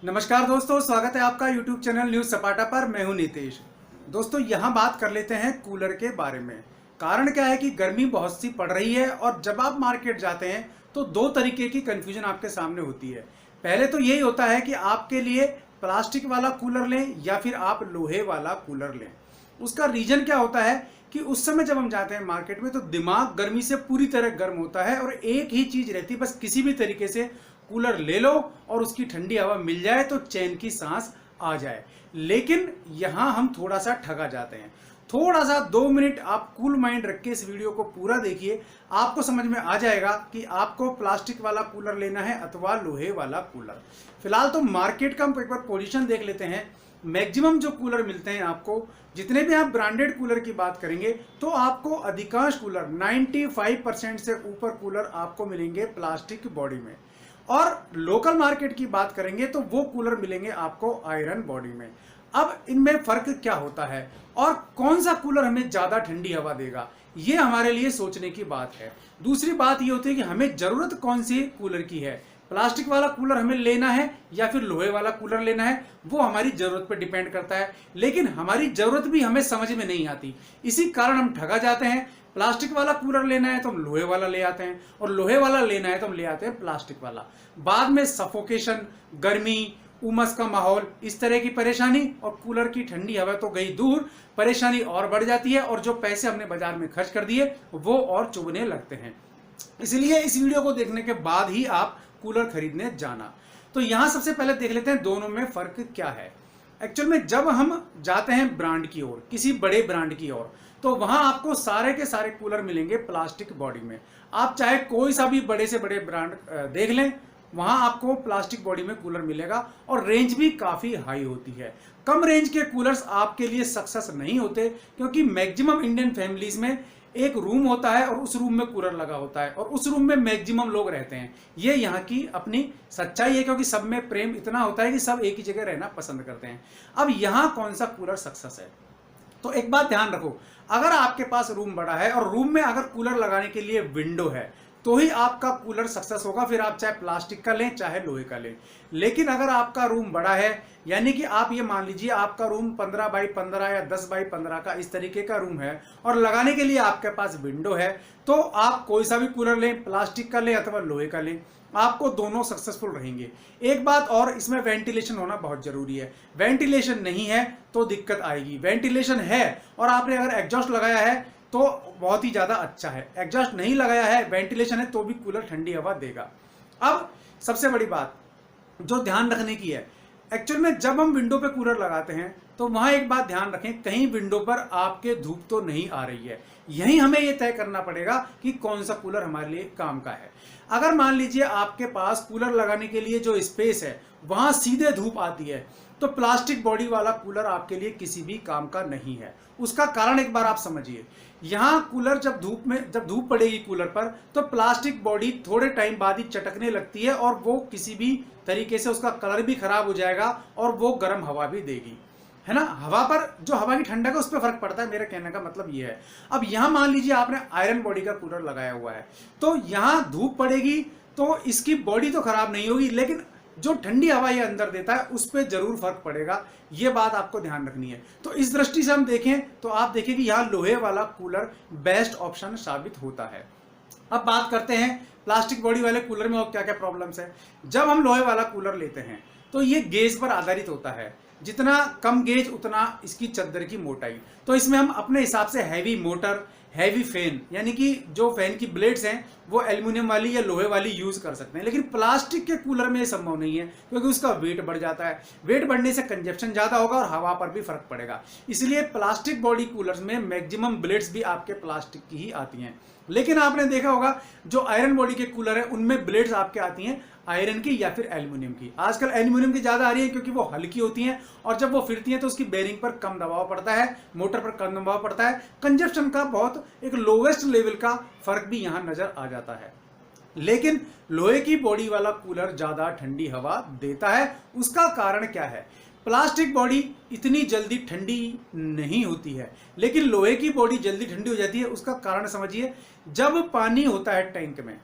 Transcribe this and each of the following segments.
नमस्कार दोस्तों, स्वागत है आपका YouTube चैनल न्यूज सपाटा पर। मैं हूं नीतीश। दोस्तों यहां बात कर लेते हैं कूलर के बारे में। कारण क्या है कि गर्मी बहुत सी पड़ रही है और जब आप मार्केट जाते हैं तो दो तरीके की कंफ्यूजन आपके सामने होती है। पहले तो यही होता है कि आपके लिए प्लास्टिक वाला कूलर लें या फिर आप लोहे वाला कूलर लें। उसका रीजन क्या होता है कि उस समय जब हम जाते हैं मार्केट में तो दिमाग गर्मी से पूरी तरह गर्म होता है और एक ही चीज रहती है, बस किसी भी तरीके से कूलर ले लो और उसकी ठंडी हवा मिल जाए तो चैन की सांस आ जाए। लेकिन यहां हम थोड़ा सा ठगा जाते हैं। थोड़ा सा 2 मिनट आप कूल माइंड रख के इस वीडियो को पूरा देखिए, आपको समझ में आ जाएगा कि आपको प्लास्टिक वाला कूलर लेना है अथवा लोहे वाला कूलर। फिलहाल तो मार्केट का हम एक बार पोजीशन देख लेते हैं। मैक्सिमम जो कूलर मिलते हैं आपको, जितने भी आप ब्रांडेड कूलर की बात करेंगे तो आपको अधिकांश कूलर 95% से ऊपर कूलर आपको मिलेंगे प्लास्टिक की बॉडी में। और लोकल मार्केट की बात करेंगे तो वो कूलर मिलेंगे आपको आयरन बॉडी में। अब इनमें फर्क क्या होता है और कौन सा कूलर हमें ज्यादा ठंडी हवा देगा, ये हमारे लिए सोचने की बात है। दूसरी बात ये होती है कि हमें जरूरत कौन सी कूलर की है। प्लास्टिक वाला कूलर हमें लेना है या फिर लोहे वाला कूलर लेना है, वो हमारी जरूरत पर डिपेंड करता है। लेकिन हमारी जरूरत भी हमें समझ में नहीं आती, इसी कारण हम ठगा जाते हैं। प्लास्टिक वाला कूलर लेना है तो हम लोहे वाला ले आते हैं और लोहे वाला लेना है तो हम ले आते हैं प्लास्टिक वाला। बाद में सफोकेशन, गर्मी, उमस का माहौल, इस तरह की परेशानी और कूलर की ठंडी हवा तो गई दूर, परेशानी और बढ़ जाती है और जो पैसे हमने बाजार में खर्च कर दिए वो और चुभने लगते हैं। इसलिए इस वीडियो को देखने के बाद ही आप कूलर खरीदने जाना। तो यहां सबसे पहले देख लेते हैं दोनों में फर्क क्या है। एक्चुअल में जब हम जाते हैं ब्रांड की ओर, किसी बड़े ब्रांड की ओर, तो वहां आपको सारे के सारे कूलर मिलेंगे प्लास्टिक बॉडी में। आप चाहे कोई सा भी बड़े से बड़े ब्रांड देख लें, वहां आपको प्लास्टिक बॉडी में कूलर मिलेगा और रेंज भी काफी हाई होती है। कम रेंज के कूलर्स आपके लिए सक्सेस नहीं होते, क्योंकि मैक्सिमम इंडियन फैमिलीज में एक रूम होता है और उस रूम में कूलर लगा होता है और उस रूम में मैक्सिमम लोग रहते हैं। ये यहाँ की अपनी सच्चाई है, क्योंकि सब में प्रेम इतना होता है कि सब एक ही जगह रहना पसंद करते हैं। अब यहाँ कौन सा कूलर सक्सेस है, तो एक बात ध्यान रखो, अगर आपके पास रूम बड़ा है और रूम में अगर कूलर लगाने के लिए विंडो है तो ही आपका कूलर सक्सेस होगा, फिर आप चाहे प्लास्टिक का लें चाहे लोहे का लें। लेकिन अगर आपका रूम बड़ा है, यानी कि आप ये मान लीजिए आपका रूम 15 बाई 15 या 10 बाई 15 का इस तरीके का रूम है और लगाने के लिए आपके पास विंडो है, तो आप कोई सा भी कूलर लें, प्लास्टिक का लें अथवा लोहे का लें, आपको दोनों सक्सेसफुल रहेंगे। एक बात और, इसमें वेंटिलेशन होना बहुत जरूरी है। वेंटिलेशन नहीं है तो दिक्कत आएगी। वेंटिलेशन है और आपने अगर एग्जॉस्ट लगाया है तो बहुत ही ज्यादा अच्छा है, एग्जॉस्ट नहीं लगाया है, वेंटिलेशन है, तो भी कूलर ठंडी हवा देगा। अब सबसे बड़ी बात जो ध्यान रखने की है, एक्चुअल में जब हम विंडो पे कूलर लगाते हैं तो वहां एक बात ध्यान रखें, कहीं विंडो पर आपके धूप तो नहीं आ रही है। यही हमें यह तय करना पड़ेगा कि कौन सा कूलर हमारे लिए काम का है। अगर मान लीजिए आपके पास कूलर लगाने के लिए जो स्पेस है वहां सीधे धूप आती है, तो प्लास्टिक बॉडी वाला कूलर आपके लिए किसी भी काम का नहीं है। उसका कारण एक बार आप समझिए, यहां कूलर जब धूप पड़ेगी कूलर पर तो प्लास्टिक बॉडी थोड़े टाइम बाद ही चटकने लगती है और वो किसी भी तरीके से उसका कलर भी खराब हो जाएगा और वो गर्म हवा भी देगी, है ना। हवा पर जो हवा की ठंडक है उस पर फर्क पड़ता है, मेरे कहने का मतलब ये है। अब यहां मान लीजिए आपने आयरन बॉडी का कूलर लगाया हुआ है, तो यहां धूप पड़ेगी तो इसकी बॉडी तो खराब नहीं होगी, लेकिन जो ठंडी हवा ये अंदर देता है उस पर जरूर फर्क पड़ेगा। ये बात आपको ध्यान रखनी है। तो इस दृष्टि से हम देखें तो आप देखिए कि यहाँ लोहे वाला कूलर बेस्ट ऑप्शन साबित होता है। अब बात करते हैं प्लास्टिक बॉडी वाले कूलर में और क्या क्या प्रॉब्लम्स है। जब हम लोहे वाला कूलर लेते हैं तो ये गेज पर आधारित होता है, जितना कम गेज उतना इसकी चद्दर की मोटाई। तो इसमें हम अपने हिसाब से हैवी मोटर, हैवी फैन, यानी कि जो फैन की ब्लेड्स हैं वो एल्युमिनियम वाली या लोहे वाली यूज कर सकते हैं। लेकिन प्लास्टिक के कूलर में ये संभव नहीं है, क्योंकि उसका वेट बढ़ जाता है। वेट बढ़ने से कंजप्शन ज्यादा होगा और हवा पर भी फर्क पड़ेगा। इसलिए प्लास्टिक बॉडी कूलर्स में मैक्सिमम ब्लेड्स भी आपके प्लास्टिक की ही आती हैं। लेकिन आपने देखा होगा जो आयरन बॉडी के कूलर है उनमें ब्लेड्स आपके आती हैं आयरन की या फिर एल्युमिनियम की। आजकल एल्युमिनियम की ज्यादा आ रही है क्योंकि वो हल्की होती हैं और जब वो फिरती हैं तो उसकी बेरिंग पर कम दबाव पड़ता है, मोटर पर कम दबाव पड़ता है, कंजप्शन का बहुत एक लोवेस्ट लेवल का फर्क भी यहां नजर आ जाता है। लेकिन लोहे की बॉडी वाला कूलर ज्यादा ठंडी हवा देता है। उसका कारण क्या है? प्लास्टिक बॉडी इतनी जल्दी ठंडी नहीं होती है, लेकिन लोहे की बॉडी जल्दी ठंडी हो जाती है। उसका कारण समझिए, जब पानी होता है टैंक में,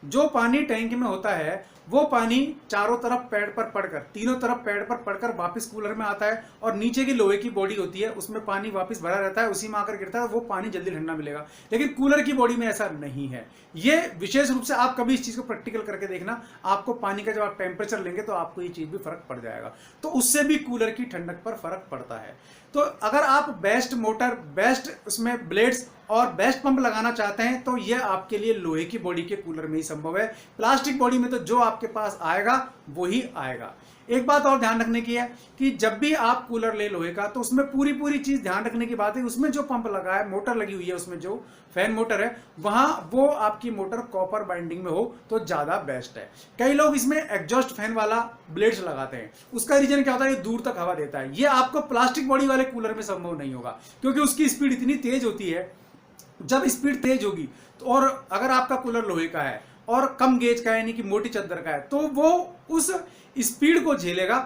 जो पानी टैंक में होता है वो पानी चारों तरफ पैड पर पड़कर, तीनों तरफ पैड पर पड़कर वापस कूलर में आता है और नीचे की लोहे की बॉडी होती है उसमें पानी वापस भरा रहता है, उसी में आकर गिरता है, वो पानी जल्दी ठंडा मिलेगा। लेकिन कूलर की बॉडी में ऐसा नहीं है। ये विशेष रूप से आप कभी इस चीज को प्रैक्टिकल करके देखना, आपको पानी का जब आप टेम्परेचर लेंगे तो आपको ये चीज भी फर्क पड़ जाएगा। तो उससे भी कूलर की ठंडक पर फर्क पड़ता है। तो अगर आप बेस्ट मोटर, बेस्ट उसमें ब्लेड्स और बेस्ट पंप लगाना चाहते हैं तो ये आपके लिए लोहे की बॉडी के कूलर में ही संभव है। प्लास्टिक बॉडी में तो जो आपके पास आएगा वो ही आएगा। एक बात और ध्यान रखने की है कि जब भी आप कूलर ले लोहे का तो उसमें पूरी चीज ध्यान रखने की बात है, उसमें जो पंप लगा है, मोटर लगी हुई है, उसमें जो फैन मोटर है वहां वो आपकी मोटर कॉपर बाइंडिंग में हो तो ज्यादा बेस्ट है। कई लोग इसमें एग्जॉस्ट फैन वाला ब्लेड्स लगाते हैं, उसका रीजन क्या होता है, ये दूर तक हवा देता है। ये आपको प्लास्टिक बॉडी वाले कूलर में संभव नहीं होगा क्योंकि उसकी स्पीड इतनी तेज होती है। जब स्पीड तेज होगी तो, और अगर आपका कूलर लोहे का है और कम गेज का है यानी कि मोटी चद्दर का है, तो वो उस स्पीड को झेलेगा,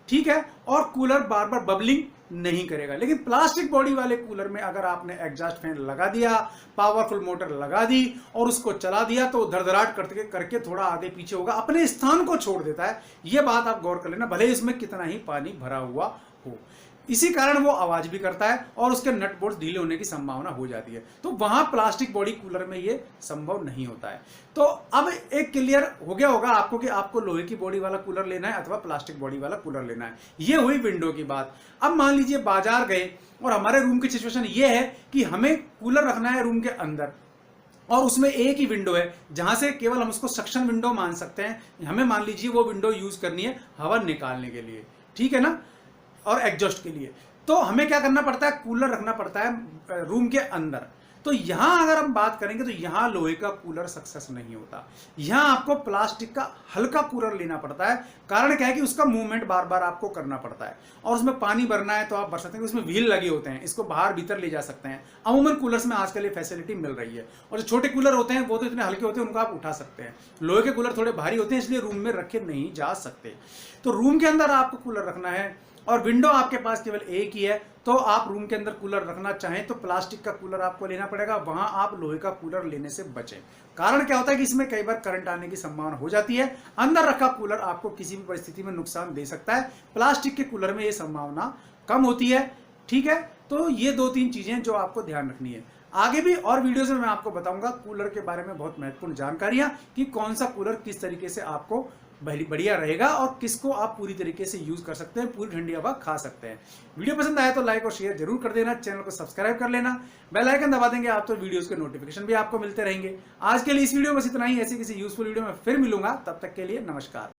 ठीक है, और कूलर बार बार बबलिंग नहीं करेगा। लेकिन प्लास्टिक बॉडी वाले कूलर में अगर आपने एग्जॉस्ट फैन लगा दिया, पावरफुल मोटर लगा दी और उसको चला दिया तो धड़धड़ाहट करके थोड़ा आगे पीछे होगा, अपने स्थान को छोड़ देता है। यह बात आप गौर कर लेना, भले इसमें कितना ही पानी भरा हुआ हो। इसी कारण वो आवाज भी करता है और उसके नट बोल्ट ढीले होने की संभावना हो जाती है। तो वहां प्लास्टिक बॉडी कूलर में ये संभव नहीं होता है। तो अब एक क्लियर हो गया होगा आपको कि आपको लोहे की बॉडी वाला कूलर लेना है अथवा प्लास्टिक बॉडी वाला कूलर लेना है। ये हुई विंडो की बात। अब मान लीजिए बाजार गए और हमारे रूम की सिचुएशन ये है कि हमें कूलर रखना है रूम के अंदर और उसमें एक ही विंडो है जहां से केवल हम उसको सक्शन विंडो मान सकते हैं। हमें मान लीजिए वो विंडो यूज करनी है हवा निकालने के लिए, ठीक है ना, और एग्जॉस्ट के लिए। तो हमें क्या करना पड़ता है, कूलर रखना पड़ता है रूम के अंदर। तो यहां अगर हम बात करेंगे तो यहां लोहे का कूलर सक्सेस नहीं होता। यहां आपको प्लास्टिक का हल्का कूलर लेना पड़ता है। कारण क्या है कि उसका मूवमेंट बार बार आपको करना पड़ता है और उसमें पानी भरना है तो आप भर सकते हैं, उसमें व्हील लगे होते हैं, इसको बाहर भीतर ले जा सकते हैं। अमूमन कूलर्स में आजकल ये फैसिलिटी मिल रही है। और जो छोटे कूलर होते हैं वो तो इतने हल्के होते हैं, उनको आप उठा सकते हैं। लोहे के कूलर थोड़े भारी होते हैं इसलिए रूम में रखे नहीं जा सकते। तो रूम के अंदर आपको कूलर रखना है और विंडो आपके पास केवल एक ही है, तो आप रूम के अंदर कूलर रखना चाहें तो प्लास्टिक का कूलर आपको लेना पड़ेगा। वहां आप लोहे का कूलर लेने से बचें। कारण क्या होता है कि इसमें कई बार करंट आने की संभावना हो जाती है। अंदर रखा कूलर आपको किसी भी परिस्थिति में नुकसान दे सकता है, प्लास्टिक के कूलर में यह संभावना कम होती है, ठीक है। तो ये 2-3 चीजें जो आपको ध्यान रखनी है। आगे भी और वीडियोस में मैं आपको बताऊंगा कूलर के बारे में बहुत महत्वपूर्ण जानकारियां कि कौन सा कूलर किस तरीके से आपको बढ़िया रहेगा और किसको आप पूरी तरीके से यूज कर सकते हैं, पूरी ठंडी हवा खा सकते हैं। वीडियो पसंद आया तो लाइक और शेयर जरूर कर देना, चैनल को सब्सक्राइब कर लेना, बेल आइकन दबा देंगे आप तो वीडियोस के नोटिफिकेशन भी आपको मिलते रहेंगे। आज के लिए इस वीडियो में बस इतना ही। ऐसी किसी यूजफुल वीडियो में फिर मिलूंगा, तब तक के लिए नमस्कार।